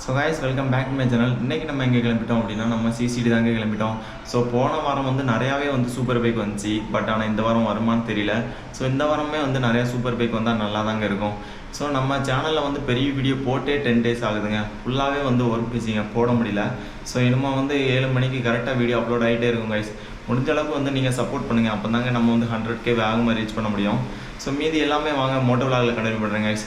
So guys welcome back to my channel. இன்றைக்கி நம்ம எங்கே கிளம்பிட்டோம் அப்படின்னா நம்ம சிசிடி தாங்க கிளம்பிட்டோம். ஸோ போன வாரம் வந்து நிறையாவே வந்து சூப்பர் பைக் வந்துச்சு, பட் ஆனால் இந்த வாரம் வருமானு தெரியல. ஸோ இந்த வாரமே வந்து நிறையா சூப்பர் பைக் வந்தால் நல்லா தாங்க இருக்கும். ஸோ நம்ம சேனலில் வந்து பெரிய வீடியோ போட்டே 10 days ஆகுதுங்க. ஃபுல்லாகவே வந்து ஒர்க் பிஸிங்க, போட முடியல. ஸோ இனிமேல் வந்து 7 மணிக்கு கரெக்டாக வீடியோ அப்லோட் ஆகிட்டே இருக்கும் கைஸ். முடிஞ்ச அளவுக்கு வந்து நீங்கள் சப்போர்ட் பண்ணுங்கள், அப்போ தாங்க நம்ம வந்து 100K வேகமாக ரீச் பண்ண முடியும். ஸோ மீதி எல்லாமே வாங்க மோட்டோ விலாகில் கண்டினியூ பண்ணுறேன் கைஸ்.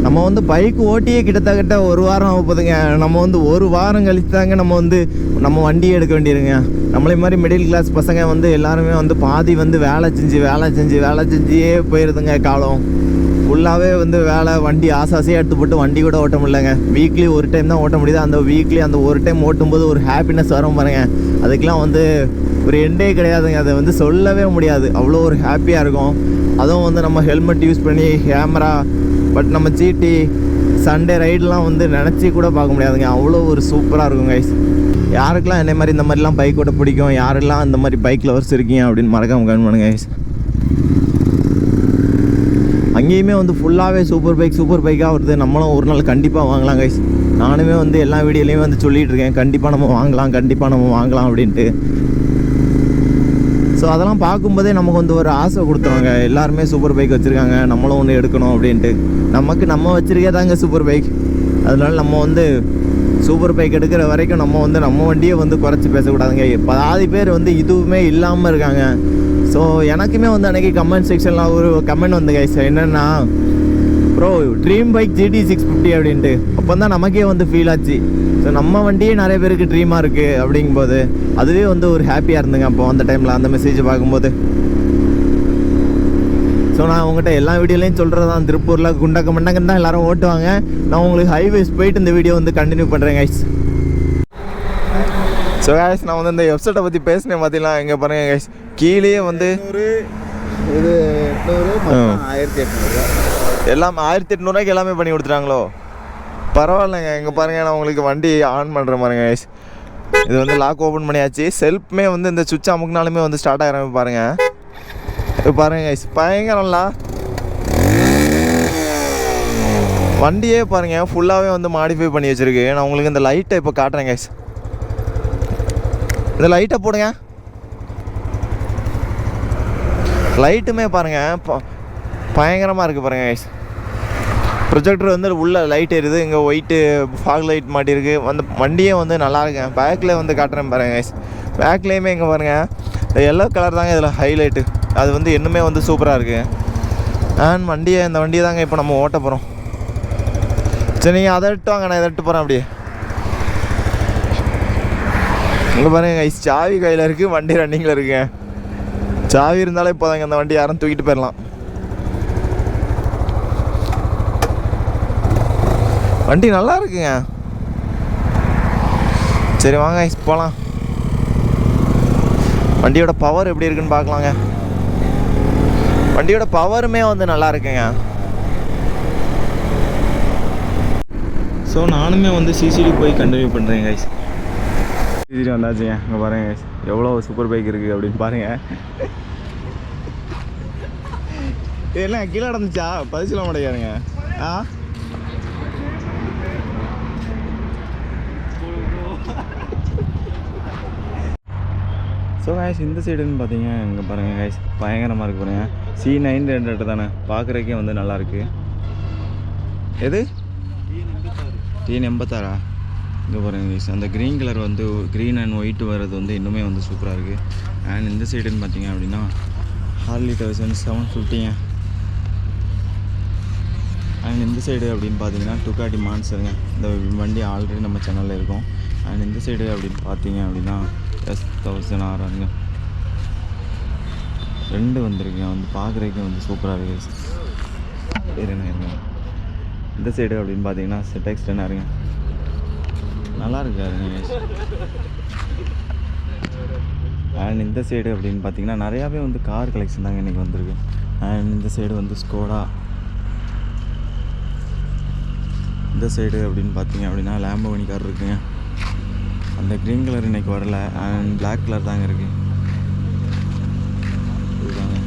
நம்ம வந்து பைக் ஓட்டியே கிட்டத்தட்ட ஒரு வாரம் ஆக போகுதுங்க. நம்ம வந்து ஒரு வாரம் கழித்து தாங்க நம்ம வண்டியை எடுக்க வேண்டியிருங்க. நம்மளே மாதிரி மிடில் கிளாஸ் பசங்க வந்து எல்லாருமே வந்து பாதி வந்து வேலை செஞ்சியே போயிடுதுங்க. காலம் ஃபுல்லாகவே வந்து வேலை, வண்டி ஆசாசியாக எடுத்து போட்டு வண்டி கூட ஓட்ட முடியலங்க. வீக்லி ஒரு டைம் தான் ஓட்ட முடியுது. அந்த வீக்லி அந்த ஒரு டைம் ஓட்டும்போது ஒரு ஹாப்பினஸ் வரும் பாருங்க, அதுக்கெலாம் வந்து ஒரு எண்டே கிடையாதுங்க. அதை வந்து சொல்லவே முடியாது, அவ்வளோ ஒரு ஹாப்பியாக இருக்கும். அதுவும் வந்து நம்ம ஹெல்மெட் யூஸ் பண்ணி கேமரா, பட் நம்ம ஜிடி சண்டே ரைடெலாம் வந்து நினச்சி கூட பார்க்க முடியாதுங்க. அவ்வளோ ஒரு சூப்பராக இருக்கும் கைஸ். யாருக்கெல்லாம் என்னை மாதிரி இந்த மாதிரிலாம் பைக் ஓட்ட பிடிக்கும், யாரெல்லாம் இந்த மாதிரி பைக் லவர்ஸ் இருக்கீங்க அப்படின்னு மறக்காம கமெண்ட் பண்ணுங்க கைஸ். அங்கேயுமே வந்து ஃபுல்லாகவே சூப்பர் பைக்காக வருது. நம்மளும் ஒரு நாள் கண்டிப்பாக வாங்கலாம் கைஸ். நானுமே வந்து எல்லா வீடியோலையும் வந்து சொல்லிகிட்டு இருக்கேன், கண்டிப்பாக நம்ம வாங்கலாம் அப்படின்ட்டு. ஸோ அதெல்லாம் பார்க்கும்போதே நமக்கு வந்து ஒரு ஆசை கொடுத்துருவாங்க. எல்லாருமே சூப்பர் பைக் வச்சுருக்காங்க, நம்மளும் ஒன்று எடுக்கணும் அப்படின்ட்டு. நம்ம வச்சுருக்கேதாங்க சூப்பர் பைக். அதனால நம்ம வந்து சூப்பர் பைக் எடுக்கிற வரைக்கும் நம்ம வண்டியை வந்து குறைச்சி பேசக்கூடாதுங்க. பாதி பேர் வந்து இதுவுமே இல்லாமல் இருக்காங்க. ஸோ எனக்குமே வந்து அன்றைக்கி கமெண்ட் செக்ஷனில் ஒரு கமெண்ட் வந்து கைஸ், என்னென்னா ப்ரோ ட்ரீம் பைக் GT 650 அப்படின்ட்டு. அப்போ தான் நமக்கே வந்து ஃபீல் ஆச்சு. ஸோ நம்ம வண்டியே நிறைய பேருக்கு ட்ரீமாக இருக்குது அப்படிங்கும்போது அதுவே வந்து ஒரு ஹாப்பியாக இருந்துங்க அப்போ அந்த டைமில் அந்த மெசேஜை பார்க்கும்போது. ஸோ நான் உங்கள்கிட்ட எல்லா வீடியோலையும் சொல்கிறது தான், திருப்பூரில் குண்டக்கமண்டங்கன்னு தான் எல்லோரும் ஓட்டுவாங்க. நான் உங்களுக்கு ஹைவேஸ் போயிட்டு இந்த வீடியோ வந்து கண்டினியூ பண்ணுறேன் கைஸ். ஸோ கைஸ் நான் வந்து இந்த வெப்சைட்டை பற்றி பேசினேன் பார்த்தீங்களா, எங்கே பாருங்கள் கைஸ், கீழே வந்து இது 1800 எல்லாம் 1800 எல்லாமே பண்ணி கொடுத்துட்டாங்களோ, பரவாயில்லைங்க. எங்கே பாருங்கள், நான் உங்களுக்கு வண்டி ஆன் பண்ணுற பாருங்க கைஸ். இது வந்து லாக் ஓப்பன் பண்ணியாச்சு. செல்ஃப்மே வந்து இந்த சுவிட்ச் அமுக்குனாலுமே வந்து ஸ்டார்ட் ஆகிற பாருங்கள். இப்போ பாருங்கள் கைஸ், பயங்கரம்ல வண்டியே பாருங்கள், ஃபுல்லாகவே வந்து மாடிஃபை பண்ணி வச்சுருக்கு. நான் உங்களுக்கு இந்த லைட்டை இப்போ காட்டுறேன் கைஸ். இந்த லைட்டை போடுங்க. லைட்டுமே பாருங்கள் பயங்கரமாக இருக்குது பாருங்கள் கைஸ். ப்ரொஜெக்டர் வந்து உள்ள லைட் எரியுது, இங்கே ஒயிட்டு ஃபாக் லைட் மாட்டிருக்கு. வந்து வண்டியே வந்து நல்லா இருக்குங்க. பேக்கில் வந்து காட்டுறேன் பாருங்கள் கைஸ். பேக்லேயுமே இங்கே பாருங்கள் எல்லோ கலர் தாங்க இதில் ஹைலைட்டு. அது வந்து இன்னுமே வந்து சூப்பராக இருக்குது. அண்ட் இந்த வண்டியை தாங்க இப்போ நம்ம ஓட்ட போகிறோம். சரி நீங்கள் அதை எடுத்து வாங்க, நான் இதை எடுத்து போகிறேன். அப்படியே இங்கே பாருங்கள் கைஸ், சாவி கையில் இருக்குது, வண்டி ரன்னிங்கில் இருக்குங்க. சாவி இருந்தாலே இப்போதாங்க அந்த வண்டி யாரும் தூக்கிட்டு போயிடலாம். வண்டி நல்லா இருக்குங்க. சரி வாங்க போகலாம். வண்டியோட பவர் எப்படி இருக்குன்னு பார்க்கலாங்க. வண்டியோட பவருமே வந்து நல்லா இருக்குங்க. ஸோ நானுமே வந்து சிசிடி போய் கண்டினியூ பண்ணுறேன் கைஸ். சிசிடி வந்தாச்சுங்க. இங்கே பாருங்கள் கைஸ், எவ்வளோ சூப்பர் பைக் இருக்குது அப்படின்னு பாருங்கள். இதெல்லாம் கீழே நடந்துச்சா, பதிச்சில மாட்டேங்காருங்க. ஸோ கைஸ் இந்த சைடுன்னு பார்த்தீங்க, இங்கே பாருங்கள் கைஸ், பயங்கரமாக இருக்குது பாருங்கள். C900 தானே, பார்க்குறக்கே வந்து நல்லாயிருக்கு. எது T86? இங்கே பாருங்கள் கைஸ், அந்த க்ரீன் கலர் வந்து க்ரீன் அண்ட் ஒயிட் வர்றது வந்து இன்னுமே வந்து சூப்பராக இருக்குது. அண்ட் இந்த சைடுன்னு பார்த்தீங்க அப்படின்னா Harley Davidson 750. அண்ட் இந்த சைடு அப்படின்னு பார்த்தீங்கன்னா Ducati Monsterங்க. இந்த வண்டி ஆல்ரெடி நம்ம சேனலில் இருக்கும். அண்ட் இந்த சைடு அப்படின்னு பார்த்தீங்க அப்படின்னா S1000 ரெண்டு வந்துருக்குங்க. வந்து பார்க்குறதுக்கு வந்து சூப்பராக இருக்குது. இருங்க இந்த சைடு அப்படின்னு பார்த்தீங்கன்னா ZX 10 நல்லா இருக்காருங்க. அண்ட் இந்த சைடு அப்படின்னு பார்த்தீங்கன்னா நிறையாவே வந்து கார் கலெக்ஷன் தாங்க இன்றைக்கி வந்திருக்கு. அண்ட் இந்த சைடு வந்து ஸ்கோடா. இந்த சைடு அப்படின்னு பார்த்தீங்க அப்படின்னா லேம்போர்கினி கார் இருக்குங்க. அந்த க்ரீன் கலர் இன்றைக்கி வரல, அண்ட் பிளாக் கலர் தாங்க இருக்குது. இதுதாங்க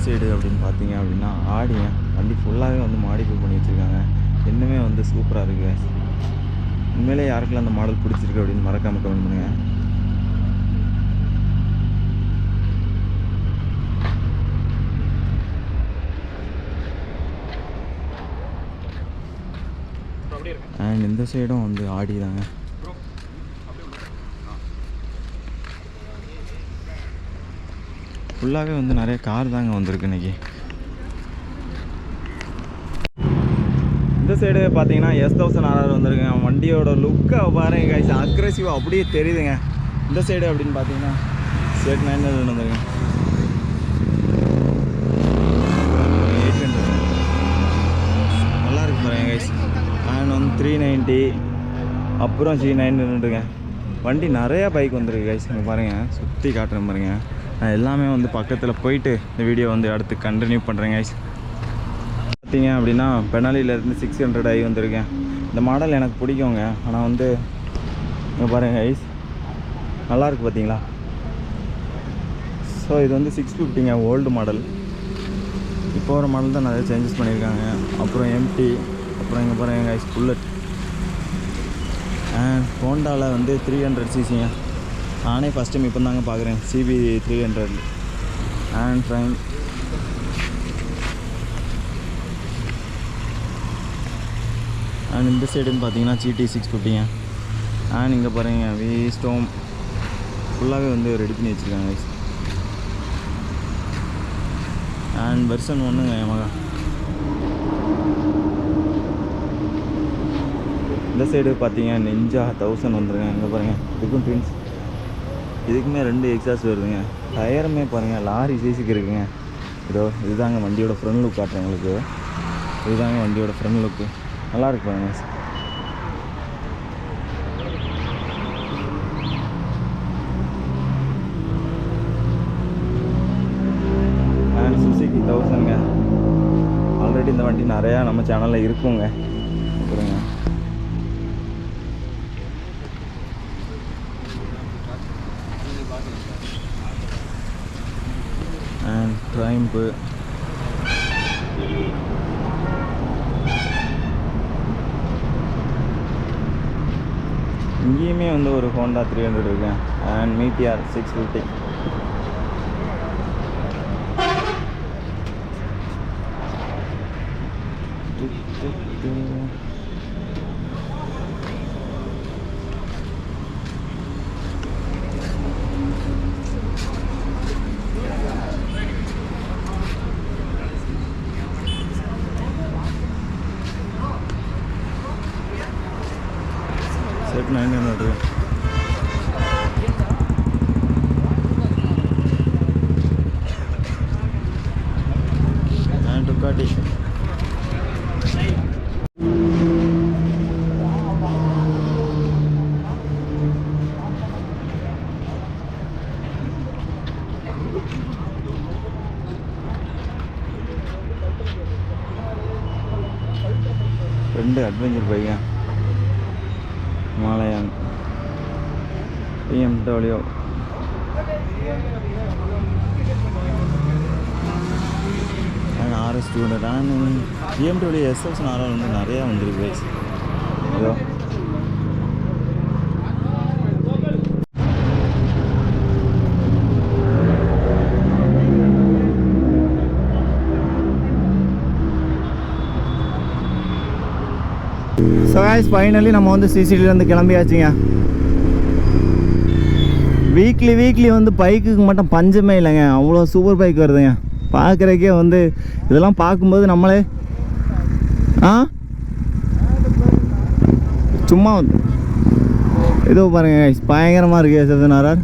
சைடு அப்படின்னு பார்த்தீங்க அப்படின்னா ஆடிங்க வண்டி ஃபுல்லாகவே வந்து மாடிஃபை பண்ணி வச்சுருக்காங்க. இன்னுமே வந்து சூப்பராக இருக்குது. உண்மையிலே யாருக்கெல்லாம் அந்த மாடல் பிடிச்சிருக்கு அப்படின்னு மறக்காமல் கமெண்ட் பண்ணுங்கள். அண்ட் இந்த சைடும் வந்து ஆடி தாங்க. ஃபுல்லாகவே வந்து நிறைய கார் தாங்க வந்திருக்கு இன்றைக்கி. இந்த சைடு பார்த்தீங்கன்னா S1000RR வந்திருக்குங்க. வண்டியோட லுக்கை பாருங்க கைஸ், அக்ரெசிவாக அப்படியே தெரியுதுங்க. இந்த சைடு அப்படின்னு பார்த்தீங்கன்னா Z900 வந்துருங்க. 800 நல்லா இருக்கு பாருங்க கைஸ். அண்ட் வந்து 390 அப்புறம் G900ங்க. வண்டி நிறையா பைக் வந்துருக்கு கைஸ். இங்கே பாருங்கள், சுற்றி காட்டுறேன் பாருங்கள். நான் எல்லாமே வந்து பக்கத்தில் போயிட்டு இந்த வீடியோ வந்து அடுத்து கண்டினியூ பண்ணுறேன் கைஸ். பார்த்தீங்க அப்படின்னா பெனாலியிலேருந்து 600i வந்திருக்கேன். இந்த மாடல் எனக்கு பிடிக்குங்க. ஆனால் வந்து இங்கே பாருங்கள் கைஸ், நல்லாயிருக்கு பார்த்தீங்களா. ஸோ இது வந்து 650ங்க, ஓல்டு மாடல். இப்போ ஒரு மாடல் தான் நிறைய சேஞ்சஸ் பண்ணியிருக்காங்க. அப்புறம் எம்டி, அப்புறம் இங்கே பாருங்கள் கைஸ் புல்லட். அண்ட் ஹோண்டாவில் வந்து 300cc. நானே ஃபஸ்ட் டைம் இப்போ தாங்க பார்க்குறேன் CB 300. And drain. அண்ட் இந்த சைடுன்னு பார்த்தீங்கன்னா GT 650ங்க. அண்ட் இங்கே பாருங்கள் V-Storm ஃபுல்லாகவே வந்து ரெடி பண்ணி வச்சுருக்காங்க. அண்ட் வெர்ஷன் 1ங்க Yamaha. இந்த சைடு பார்த்தீங்க Ninja 1000 வந்துருங்க. இங்கே பாருங்கள், இதுக்கும் ட்வின்ஸ், இதுக்குமே 2 எக்ஸாஸ்ட் வருதுங்க. டயருமே பாருங்கள் லாரி சைஸுக்கு இருக்குங்க. இதுதாங்க வண்டியோட ஃப்ரண்ட் லுக் காட்டுறேன் உங்களுக்கு. இதுதாங்க வண்டியோட ஃப்ரண்ட் லுக்கு, நல்லா இருக்கு பாருங்க. And Suzuki 1000ங்க. ஆல்ரெடி இந்த வண்டி நிறையா நம்ம சேனலில் இருக்குங்க. பாருங்க. அண்ட் ட்ரைம்ப்பு. இங்கேயுமே வந்து ஒரு ஹோண்டா 300 இருக்கு. And Meteor 650. Z900. And Ducati. ரெண்டு adventure Paika. Himalayan, BMW. And RS200. And BMW S1000RR வந்து நிறையா வந்துருக்கு கைஸ். இதோ ஸோ கைஸ், ஃபைனலி நம்ம வந்து சிசிடிலேருந்து கிளம்பியாச்சுங்க. வீக்லி வந்து பைக்குக்கு மட்டும் பஞ்சமே இல்லைங்க. அவ்வளோ சூப்பர் பைக் வருதுங்க. பார்க்குறக்கே வந்து இதெல்லாம் பார்க்கும்போது நம்மளே சும்மா ஏதோ பாருங்க கைஸ், பயங்கரமாக இருக்குது S1000RR.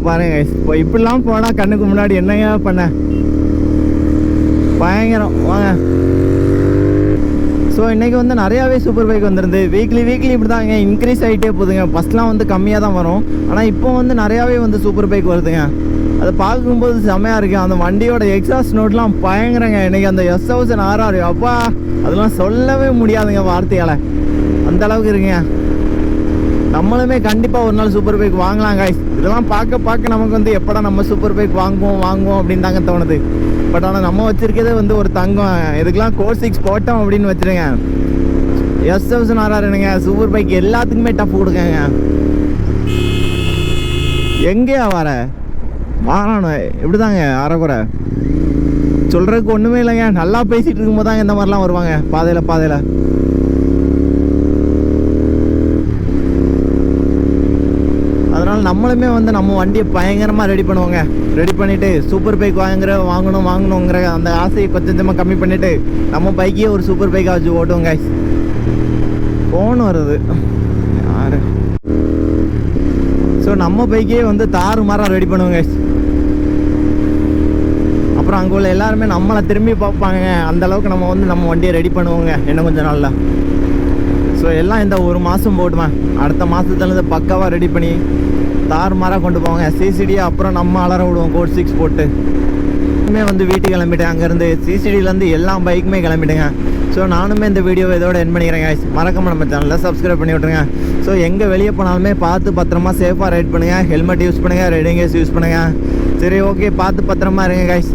பாருங்க இப்போ இப்படிலாம் போனால் கண்ணுக்கு முன்னாடி என்னங்க பண்ண பயங்கரம் வாங்க. ஸோ இன்றைக்கி வந்து நிறையாவே சூப்பர் பைக் வந்துருந்து. வீக்லி இப்படி தாங்க இன்க்ரீஸ் ஆகிட்டே போகுதுங்க. ஃபஸ்ட்லாம் வந்து கம்மியாக தான் வரும், ஆனால் இப்போ வந்து நிறையாவே வந்து சூப்பர் பைக் வருதுங்க. அதை பார்க்கும்போது செம்மையாக இருக்கு. அந்த வண்டியோட எக்ஸாஸ்ட் நோட்லாம் பயங்கரங்க. எனக்கு அந்த S1000RR அப்பா அதெல்லாம் சொல்லவே முடியாதுங்க வார்த்தையால், அந்த அளவுக்கு இருக்குங்க. நம்மளுமே கண்டிப்பாக ஒரு நாள் சூப்பர் பைக் வாங்கலாம் guys. இதெல்லாம் பார்க்க நமக்கு வந்து எப்படா நம்ம சூப்பர் பைக் வாங்குவோம் அப்படின்னு தாங்க தோணுது. பட் ஆனால் நம்ம வச்சிருக்கிறதே வந்து ஒரு தங்கம். இதுக்கெல்லாம் கோர் 6 போட்டோம் அப்படின்னு வச்சுருங்க. S1000RR என்னங்க சூப்பர் பைக் எல்லாத்துக்குமே டஃப் கொடுக்கங்க. எங்கேயா வர வாரானு எப்படி தாங்க அரைக்குறை சொல்கிறதுக்கு ஒன்றுமே இல்லைங்க. நல்லா பேசிகிட்டு இருக்கும்போது தாங்க இந்த மாதிரிலாம் வருவாங்க பாதையில். அதனால் நம்மளுமே வந்து நம்ம வண்டியை பயங்கரமாக ரெடி பண்ணுவோங்க. ரெடி பண்ணிவிட்டு சூப்பர் பைக் வாங்கணுங்கிற அந்த ஆசையை கொஞ்சமாக கம்மி பண்ணிவிட்டு நம்ம பைக்கையே ஒரு சூப்பர் பைக்காக வச்சு ஓட்டுவோங்க. ஃபோன் வருது யார்? ஸோ நம்ம பைக்கே வந்து தாறுமாறாக ரெடி பண்ணுவோங்க. அப்புறம் அங்கே உள்ள எல்லாருமே நம்மளை திரும்பி பார்ப்பாங்க. அந்தளவுக்கு நம்ம வந்து நம்ம வண்டியை ரெடி பண்ணுவோங்க இன்னும் கொஞ்சம் நாளில். ஸோ எல்லாம் இந்த ஒரு மாதம் போடுவேன். அடுத்த மாதத்துலேருந்து பக்காவாக ரெடி பண்ணி தாறுமாறாக கொண்டு போவாங்க சிசிடியை. அப்புறம் நம்ம அலற விடுவோம் கோட் 6 போட்டு. வந்து வீட்டுக்கு கிளம்பிட்டேன். அங்கேருந்து சிசிடியிலேருந்து எல்லா பைக்குமே கிளம்பிட்டேங்க. ஸோ நானுமே இந்த வீடியோவை இதோட என் பண்ணிக்கிறேன் guys. மறக்காம நம்ம சேனலில் சப்ஸ்கிரைப் பண்ணி விட்ருங்க. ஸோ எங்கே வெளியே போனாலுமே பார்த்து பத்திரமா சேஃபாக ரைட் பண்ணுங்கள். ஹெல்மெட் யூஸ் பண்ணுங்கள், ரைடிங் கேஸ் யூஸ் பண்ணுங்கள். சரி ஓகே, பார்த்து பத்திரமா இருங்க guys.